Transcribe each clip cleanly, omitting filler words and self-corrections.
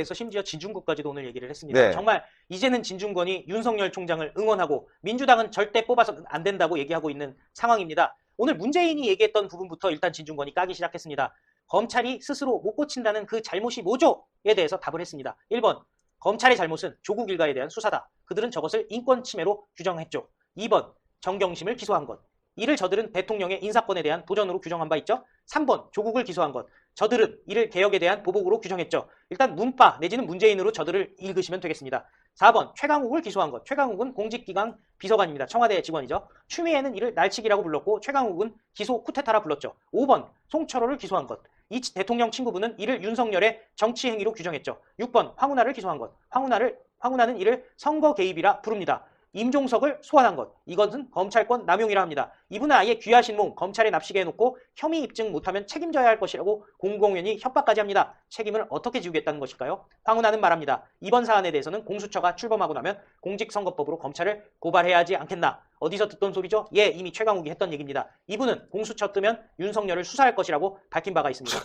그래서 심지어 진중권까지도 오늘 얘기를 했습니다. 네. 정말 이제는 진중권이 윤석열 총장을 응원하고 민주당은 절대 뽑아서 안 된다고 얘기하고 있는 상황입니다. 오늘 문재인이 얘기했던 부분부터 일단 진중권이 까기 시작했습니다. 검찰이 스스로 못 고친다는 그 잘못이 뭐죠?에 대해서 답을 했습니다. 1번, 검찰의 잘못은 조국 일가에 대한 수사다. 그들은 저것을 인권 침해로 규정했죠. 2번, 정경심을 기소한 것. 이를 저들은 대통령의 인사권에 대한 도전으로 규정한 바 있죠. 3번, 조국을 기소한 것. 저들은 이를 개혁에 대한 보복으로 규정했죠. 일단 문파 내지는 문재인으로 저들을 읽으시면 되겠습니다. 4번, 최강욱을 기소한 것. 최강욱은 공직기강 비서관입니다. 청와대 직원이죠. 추미애는 이를 날치기라고 불렀고 최강욱은 기소 쿠데타라 불렀죠. 5번, 송철호를 기소한 것. 이 대통령 친구분은 이를 윤석열의 정치 행위로 규정했죠. 6번, 황운하를 기소한 것. 황운하는 이를 선거 개입이라 부릅니다. 임종석을 소환한 것. 이것은 검찰권 남용이라 합니다. 이분은 아예 귀하신 몸 검찰에 납치게 해놓고 혐의 입증 못하면 책임져야 할 것이라고 공공연히 협박까지 합니다. 책임을 어떻게 지우겠다는 것일까요? 황운하는 말합니다. 이번 사안에 대해서는 공수처가 출범하고 나면 공직선거법으로 검찰을 고발해야 하지 않겠나. 어디서 듣던 소리죠? 예, 이미 최강욱이 했던 얘기입니다. 이분은 공수처 뜨면 윤석열을 수사할 것이라고 밝힌 바가 있습니다.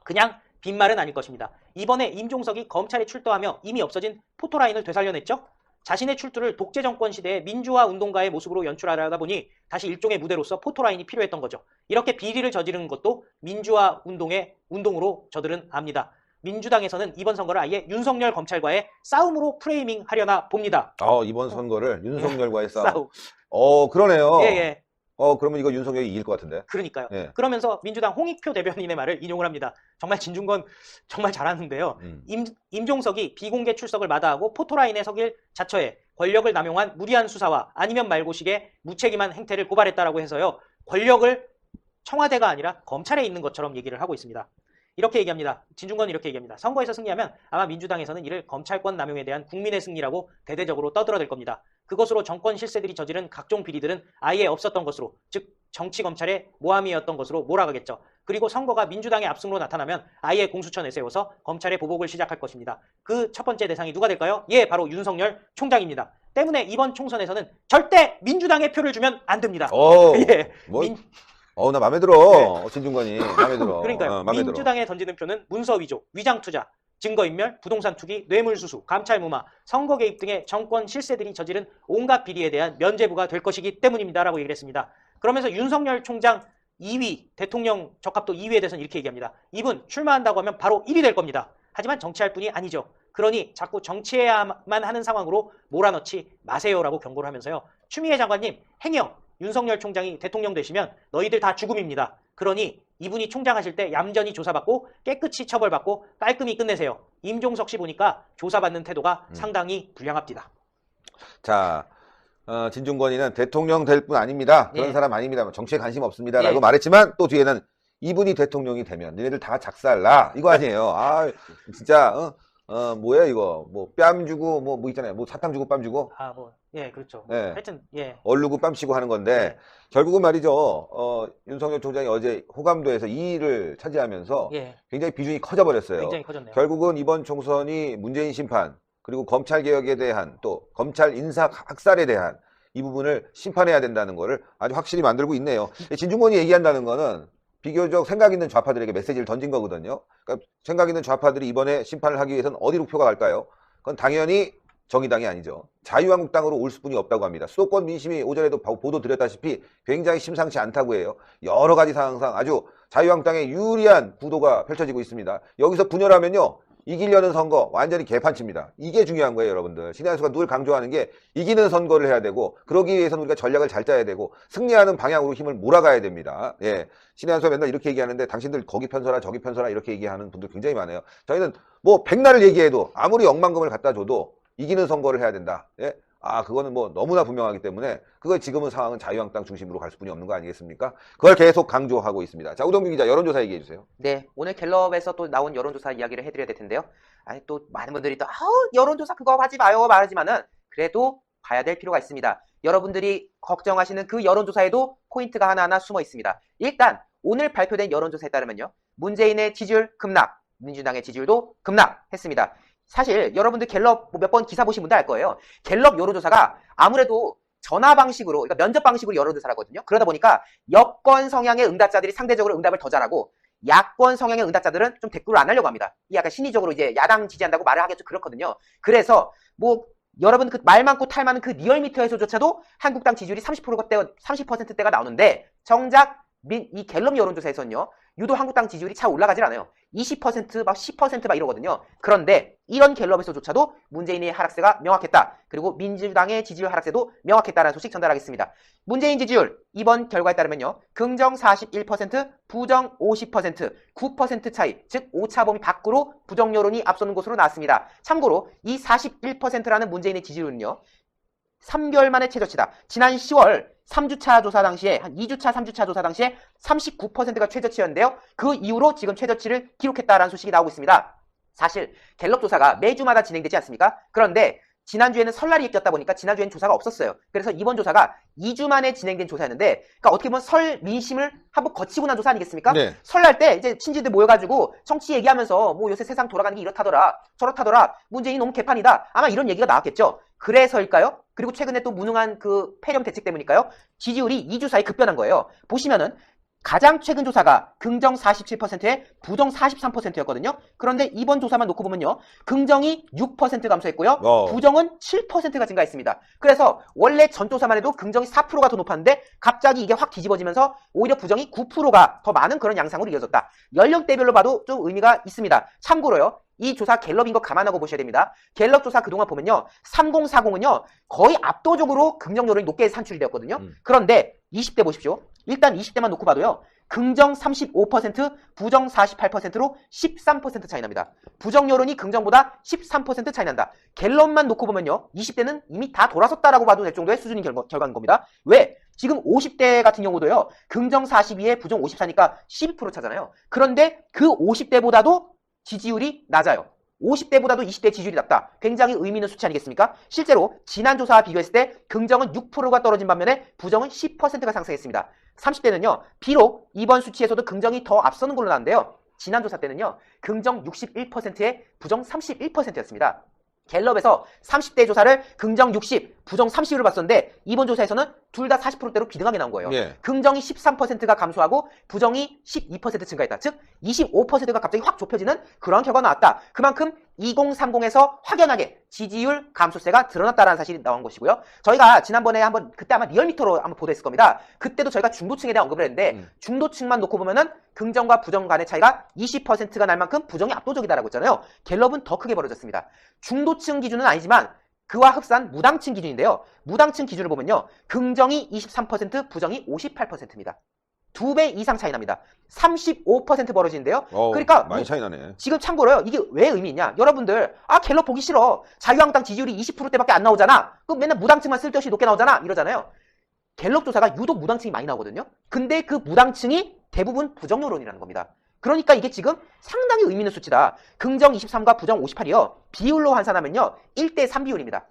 그냥 빈말은 아닐 것입니다. 이번에 임종석이 검찰에 출두하며 이미 없어진 포토라인을 되살려냈죠? 자신의 출두를 독재 정권 시대의 민주화 운동가의 모습으로 연출하려다 보니 다시 일종의 무대로서 포토라인이 필요했던 거죠. 이렇게 비리를 저지르는 것도 민주화 운동으로 저들은 압니다. 민주당에서는 이번 선거를 아예 윤석열 검찰과의 싸움으로 프레이밍 하려나 봅니다. 이번 선거를 윤석열과의 싸움. 싸움. 그러네요. 예. 그러면 이거 윤석열이 이길 것 같은데. 그러니까요. 예. 그러면서 민주당 홍익표 대변인의 말을 인용을 합니다. 정말 진중권 정말 잘하는데요. 임종석이 비공개 출석을 마다하고 포토라인에 서길 자처해 권력을 남용한 무리한 수사와 아니면 말고식의 무책임한 행태를 고발했다라고 해서요. 권력을 청와대가 아니라 검찰에 있는 것처럼 얘기를 하고 있습니다. 이렇게 얘기합니다. 진중권은 이렇게 얘기합니다. 선거에서 승리하면 아마 민주당에서는 이를 검찰권 남용에 대한 국민의 승리라고 대대적으로 떠들어댈 겁니다. 그것으로 정권 실세들이 저지른 각종 비리들은 아예 없었던 것으로, 즉 정치검찰의 모함이었던 것으로 몰아가겠죠. 그리고 선거가 민주당의 압승으로 나타나면 아예 공수처 내세워서 검찰의 보복을 시작할 것입니다. 그 첫 번째 대상이 누가 될까요? 예, 바로 윤석열 총장입니다. 때문에 이번 총선에서는 절대 민주당의 표를 주면 안 됩니다. 예. 나 마음에 들어. 진중권이 마음에 들어. 그러니까요. 민주당에 던지는 표는 문서 위조, 위장 투자, 증거인멸, 부동산 투기, 뇌물수수, 감찰무마, 선거 개입 등의 정권 실세들이 저지른 온갖 비리에 대한 면죄부가 될 것이기 때문입니다라고 얘기를 했습니다. 그러면서 윤석열 총장 2위, 대통령 적합도 2위에 대해서는 이렇게 얘기합니다. 이분 출마한다고 하면 바로 1위 될 겁니다. 하지만 정치할 분이 아니죠. 그러니 자꾸 정치해야만 하는 상황으로 몰아넣지 마세요라고 경고를 하면서요. 추미애 장관님, 행여 윤석열 총장이 대통령 되시면 너희들 다 죽음입니다. 그러니 이분이 총장 하실 때 얌전히 조사받고 깨끗이 처벌받고 깔끔히 끝내세요. 임종석 씨 보니까 조사받는 태도가 상당히 불량합니다. 자, 진중권이는 대통령 될 분 아닙니다. 그런 사람 아닙니다. 정치에 관심 없습니다. 라고 말했지만 또 뒤에는 이분이 대통령이 되면 너희들 다 작살나. 이거 아니에요. 진짜 뭐야 이거. 뺨 주고 뭐 있잖아요. 사탕 주고 뺨 주고. 그렇죠. 네. 하여튼 얼르고 뺨 치고 하는 건데 결국은 말이죠. 윤석열 총장이 어제 호감도에서 2위를 차지하면서 굉장히 비중이 커져버렸어요. 굉장히 커졌네요. 결국은 이번 총선이 문재인 심판 그리고 검찰 개혁에 대한 또 검찰 인사 학살에 대한 이 부분을 심판해야 된다는 거를 아주 확실히 만들고 있네요. 진중권이 얘기한다는 거는 비교적 생각 있는 좌파들에게 메시지를 던진 거거든요. 그러니까 생각 있는 좌파들이 이번에 심판을 하기 위해서는 어디로 표가 갈까요? 그건 당연히 정의당이 아니죠. 자유한국당으로 올 수뿐이 없다고 합니다. 수도권 민심이 오전에도 보도 드렸다시피 굉장히 심상치 않다고 해요. 여러 가지 상황상 아주 자유한국당에 유리한 구도가 펼쳐지고 있습니다. 여기서 분열하면요. 이기려는 선거 완전히 개판칩니다. 이게 중요한 거예요, 여러분들. 신의 한 수가 늘 강조하는 게 이기는 선거를 해야 되고 그러기 위해서는 우리가 전략을 잘 짜야 되고 승리하는 방향으로 힘을 몰아가야 됩니다. 신의 한 수가 맨날 이렇게 얘기하는데 당신들 거기 편서라 저기 편서라 이렇게 얘기하는 분들 굉장히 많아요. 저희는 백날을 얘기해도 아무리 억만금을 갖다 줘도 이기는 선거를 해야 된다. 그거는 너무나 분명하기 때문에 그거 지금은 상황은 자유한국당 중심으로 갈 수뿐이 없는 거 아니겠습니까? 그걸 계속 강조하고 있습니다. 자, 우동규 기자 여론조사 얘기해 주세요. 네, 오늘 갤럽에서 또 나온 여론조사 이야기를 해드려야 될 텐데요. 또 많은 분들이 또 여론조사 그거 하지 마요 말하지만은 그래도 봐야 될 필요가 있습니다. 여러분들이 걱정하시는 그 여론조사에도 포인트가 하나하나 숨어 있습니다. 일단 오늘 발표된 여론조사에 따르면요, 문재인의 지지율 급락, 민주당의 지지율도 급락했습니다. 사실 여러분들 갤럽 몇 번 기사 보신 분들 알 거예요. 갤럽 여론조사가 아무래도 전화 방식으로, 그러니까 면접 방식으로 여론조사를 하거든요. 그러다 보니까 여권 성향의 응답자들이 상대적으로 응답을 더 잘하고 야권 성향의 응답자들은 좀 댓글을 안 하려고 합니다. 이 약간 심리적으로 이제 야당 지지한다고 말을 하기 좀 그렇거든요. 그래서 뭐 여러분 그 말 많고 탈 많은 그 리얼미터에서조차도 한국당 지지율이 30%대가 나오는데 정작 이 갤럽 여론조사에서는요. 유독 한국당 지지율이 차 올라가질 않아요. 20% 막 10% 막 이러거든요. 그런데 이런 갤럽에서조차도 문재인의 하락세가 명확했다. 그리고 민주당의 지지율 하락세도 명확했다라는 소식 전달하겠습니다. 문재인 지지율 이번 결과에 따르면요. 긍정 41%, 부정 50%, 9% 차이, 즉 오차 범위 밖으로 부정 여론이 앞서는 것으로 나왔습니다. 참고로 이 41%라는 문재인의 지지율은요. 3개월 만에 최저치다. 지난 10월 3주차 조사 당시에 한 2주차, 3주차 조사 당시에 39%가 최저치였는데요. 그 이후로 지금 최저치를 기록했다라는 소식이 나오고 있습니다. 사실 갤럽 조사가 매주마다 진행되지 않습니까? 그런데 지난주에는 설날이 꼈다 보니까 지난주에는 조사가 없었어요. 그래서 이번 조사가 2주 만에 진행된 조사였는데 그러니까 어떻게 보면 설 민심을 한번 거치고 난 조사 아니겠습니까? 네. 설날 때 이제 친지들 모여가지고 정치 얘기하면서 뭐 요새 세상 돌아가는 게 이렇다더라 저렇다더라 문재인이 너무 개판이다 아마 이런 얘기가 나왔겠죠. 그래서일까요? 그리고 최근에 또 무능한 그 폐렴 대책 때문일까요? 지지율이 2주 사이 급변한 거예요. 보시면은 가장 최근 조사가 긍정 47%에 부정 43%였거든요. 그런데 이번 조사만 놓고 보면요. 긍정이 6% 감소했고요. 부정은 7%가 증가했습니다. 그래서 원래 전 조사만 해도 긍정이 4%가 더 높았는데 갑자기 이게 확 뒤집어지면서 오히려 부정이 9%가 더 많은 그런 양상으로 이어졌다. 연령대별로 봐도 좀 의미가 있습니다. 참고로요. 이 조사 갤럽인 거 감안하고 보셔야 됩니다. 갤럽 조사 그동안 보면요. 3040은요. 거의 압도적으로 긍정 여론이 높게 산출이 되었거든요. 그런데 20대 보십시오. 일단 20대만 놓고 봐도요. 긍정 35%, 부정 48%로 13% 차이 납니다. 부정 여론이 긍정보다 13% 차이 난다. 갤럽만 놓고 보면요. 20대는 이미 다 돌아섰다라고 봐도 될 정도의 수준인 결과인 겁니다. 왜? 지금 50대 같은 경우도요. 긍정 42에 부정 54니까 12% 차잖아요. 그런데 그 50대보다도 지지율이 낮아요. 50대보다도 20대 지지율이 낮다. 굉장히 의미 있는 수치 아니겠습니까? 실제로 지난 조사와 비교했을 때 긍정은 6%가 떨어진 반면에 부정은 10%가 상승했습니다. 30대는요. 비록 이번 수치에서도 긍정이 더 앞서는 걸로 나왔는데요. 지난 조사 때는요. 긍정 61%에 부정 31%였습니다. 갤럽에서 30대 조사를 긍정 60, 부정 30으로 봤었는데 이번 조사에서는 둘 다 40%대로 비등하게 나온 거예요. 예. 긍정이 13%가 감소하고 부정이 12% 증가했다. 즉 25%가 갑자기 확 좁혀지는 그런 결과가 나왔다. 그만큼 2030에서 확연하게 지지율 감소세가 드러났다는 사실이 나온 것이고요. 저희가 지난번에 한번 그때 아마 리얼미터로 한번 보도했을 겁니다. 그때도 저희가 중도층에 대한 언급을 했는데 중도층만 놓고 보면은 긍정과 부정 간의 차이가 20%가 날 만큼 부정이 압도적이다라고 했잖아요. 갤럽은 더 크게 벌어졌습니다. 중도층 기준은 아니지만 그와 흡사한 무당층 기준인데요. 무당층 기준을 보면요. 긍정이 23%, 부정이 58%입니다. 2배 이상 차이 납니다. 35% 벌어지는데요. 그러니까 많이 차이 나네. 지금 참고로요. 이게 왜 의미 있냐? 여러분들 갤럽 보기 싫어. 자유한국당 지지율이 20%대밖에 안 나오잖아. 그럼 맨날 무당층만 쓸데없이 높게 나오잖아. 이러잖아요. 갤럽 조사가 유독 무당층이 많이 나오거든요. 근데 그 무당층이 대부분 부정 여론이라는 겁니다. 그러니까 이게 지금 상당히 의미 있는 수치다. 긍정 23과 부정 58이요. 비율로 환산하면요. 1대3 비율입니다.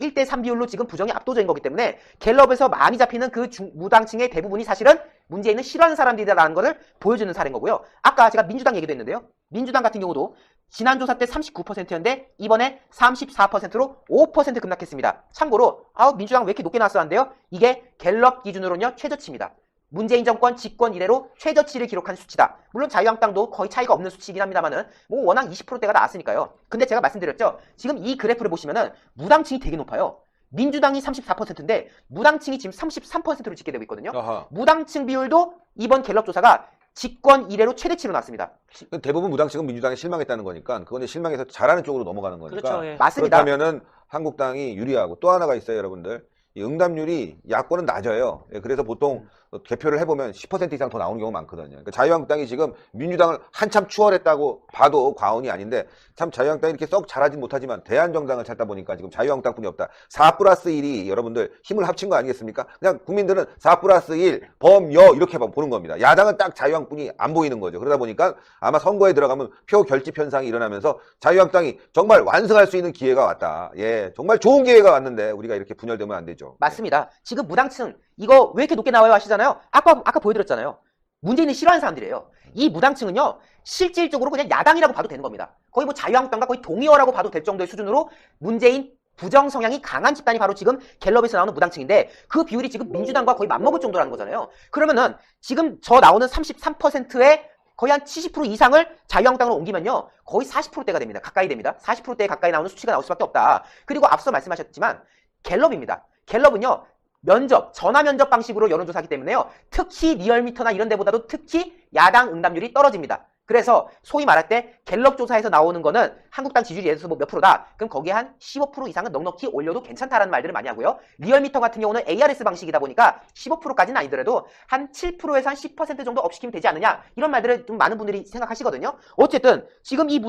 1대3 비율로 지금 부정이 압도적인 거기 때문에 갤럽에서 많이 잡히는 그 무당층의 대부분이 사실은 문재인을 싫어하는 사람들이다라는 것을 보여주는 사례인 거고요. 아까 제가 민주당 얘기도 했는데요. 민주당 같은 경우도 지난 조사 때 39%였는데 이번에 34%로 5% 급락했습니다. 참고로 민주당 왜 이렇게 높게 나왔어 하는데요. 이게 갤럽 기준으로는요. 최저치입니다. 문재인 정권 집권 이래로 최저치를 기록한 수치다. 물론 자유한국당도 거의 차이가 없는 수치이긴 합니다만은 뭐 워낙 20%대가 나왔으니까요. 근데 제가 말씀드렸죠. 지금 이 그래프를 보시면은 무당층이 되게 높아요. 민주당이 34%인데 무당층이 지금 33%로 집계되고 있거든요. 무당층 비율도 이번 갤럽 조사가 집권 이래로 최대치로 나왔습니다. 대부분 무당층은 민주당에 실망했다는 거니까 그건 실망해서 잘하는 쪽으로 넘어가는 거니까. 그렇죠. 예. 맞습니다. 그렇다면은 한국당이 유리하고 또 하나가 있어요, 여러분들. 이 응답률이 야권은 낮아요. 그래서 보통 개표를 해보면 10% 이상 더 나오는 경우가 많거든요. 그러니까 자유한국당이 지금 민주당을 한참 추월했다고 봐도 과언이 아닌데 참 자유한국당이 이렇게 썩 잘하진 못하지만 대한정당을 찾다 보니까 지금 자유한국당뿐이 없다. 4+1이 여러분들 힘을 합친 거 아니겠습니까? 그냥 국민들은 4+1 범여 이렇게 보는 겁니다. 야당은 딱 자유한국당이 안 보이는 거죠. 그러다 보니까 아마 선거에 들어가면 표 결집 현상이 일어나면서 자유한국당이 정말 완승할 수 있는 기회가 왔다. 예, 정말 좋은 기회가 왔는데 우리가 이렇게 분열되면 안 되죠. 맞습니다. 지금 무당층 이거 왜 이렇게 높게 나와요 하시잖아요. 아까 보여드렸잖아요. 문재인을 싫어하는 사람들이에요. 이 무당층은요. 실질적으로 그냥 야당이라고 봐도 되는 겁니다. 거의 뭐 자유한국당과 거의 동의어라고 봐도 될 정도의 수준으로 문재인 부정 성향이 강한 집단이 바로 지금 갤럽에서 나오는 무당층인데 그 비율이 지금 민주당과 거의 맞먹을 정도라는 거잖아요. 그러면은 지금 저 나오는 33%의 거의 한 70% 이상을 자유한국당으로 옮기면요. 거의 40%대가 됩니다. 가까이 됩니다. 40%대 가까이 나오는 수치가 나올 수밖에 없다. 그리고 앞서 말씀하셨지만 갤럽입니다. 갤럽은요. 면접, 전화 면접 방식으로 여론조사하기 때문에요. 특히 리얼미터나 이런 데보다도 특히 야당 응답률이 떨어집니다. 그래서 소위 말할 때 갤럽 조사에서 나오는 거는 한국당 지지율이 예를 들어서 뭐 몇 프로다. 그럼 거기에 한 15% 이상은 넉넉히 올려도 괜찮다라는 말들을 많이 하고요. 리얼미터 같은 경우는 ARS 방식이다 보니까 15%까지는 아니더라도 한 7%에서 한 10% 정도 업시키면 되지 않느냐. 이런 말들을 좀 많은 분들이 생각하시거든요. 어쨌든 지금 이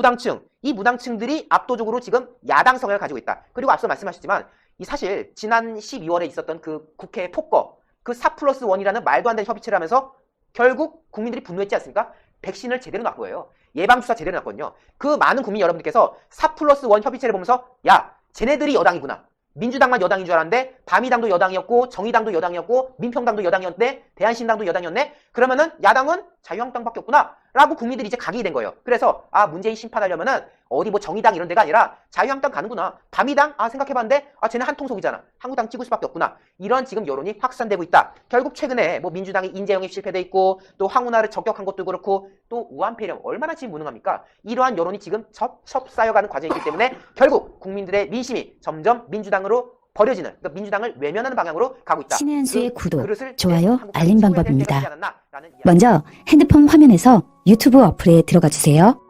무당층들이 압도적으로 지금 야당 성향을 가지고 있다. 그리고 앞서 말씀하셨지만 이 사실 지난 12월에 있었던 그 국회 폭거, 그 4+1이라는 말도 안 되는 협의체를 하면서 결국 국민들이 분노했지 않습니까? 백신을 제대로 놨 거예요. 예방주사 제대로 놨거든요. 그 많은 국민 여러분들께서 4+1 협의체를 보면서 야, 쟤네들이 여당이구나. 민주당만 여당인 줄 알았는데 바미당도 여당이었고 정의당도 여당이었고 민평당도 여당이었는데 대한신당도 여당이었네. 그러면은 야당은 자유한국당밖에 없구나 라고 국민들이 이제 각인이 된 거예요. 그래서 아, 문재인 심판하려면은 어디 뭐 정의당 이런 데가 아니라 자유한국당 가는구나. 바미당 아, 생각해봤는데 아, 쟤는 한통속이잖아. 한국당 찍을 수밖에 없구나. 이런 지금 여론이 확산되고 있다. 결국 최근에 뭐 민주당이 인재 영입 실패돼 있고 또 황운하를 저격한 것도 그렇고 또 우한폐렴 얼마나 지금 무능합니까? 이러한 여론이 지금 첩첩 쌓여가는 과정이기 때문에 결국 국민들의 민심이 점점 민주당으로 버려지는, 그러니까 민주당을 외면하는 방향으로 가고 있다. 신의 한 수의 구독, 그릇을 좋아요, 한국당이 알림 치워야 될 방법입니다. 때가 되지 않았나라는 이야기. 먼저 핸드폰 화면에서 유튜브 어플에 들어가 주세요.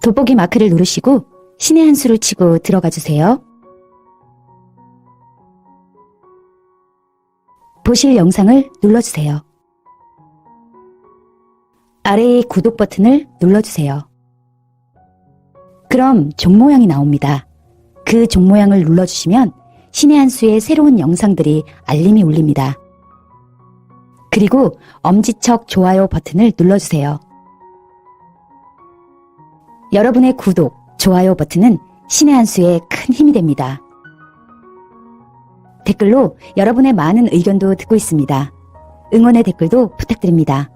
돋보기 마크를 누르시고 신의 한 수를 치고 들어가 주세요. 보실 영상을 눌러주세요. 아래의 구독 버튼을 눌러주세요. 그럼 종 모양이 나옵니다. 그 종 모양을 눌러주시면 신의 한 수의 새로운 영상들이 알림이 울립니다. 그리고 엄지척 좋아요 버튼을 눌러주세요. 여러분의 구독, 좋아요 버튼은 신의 한 수의 큰 힘이 됩니다. 댓글로 여러분의 많은 의견도 듣고 있습니다. 응원의 댓글도 부탁드립니다.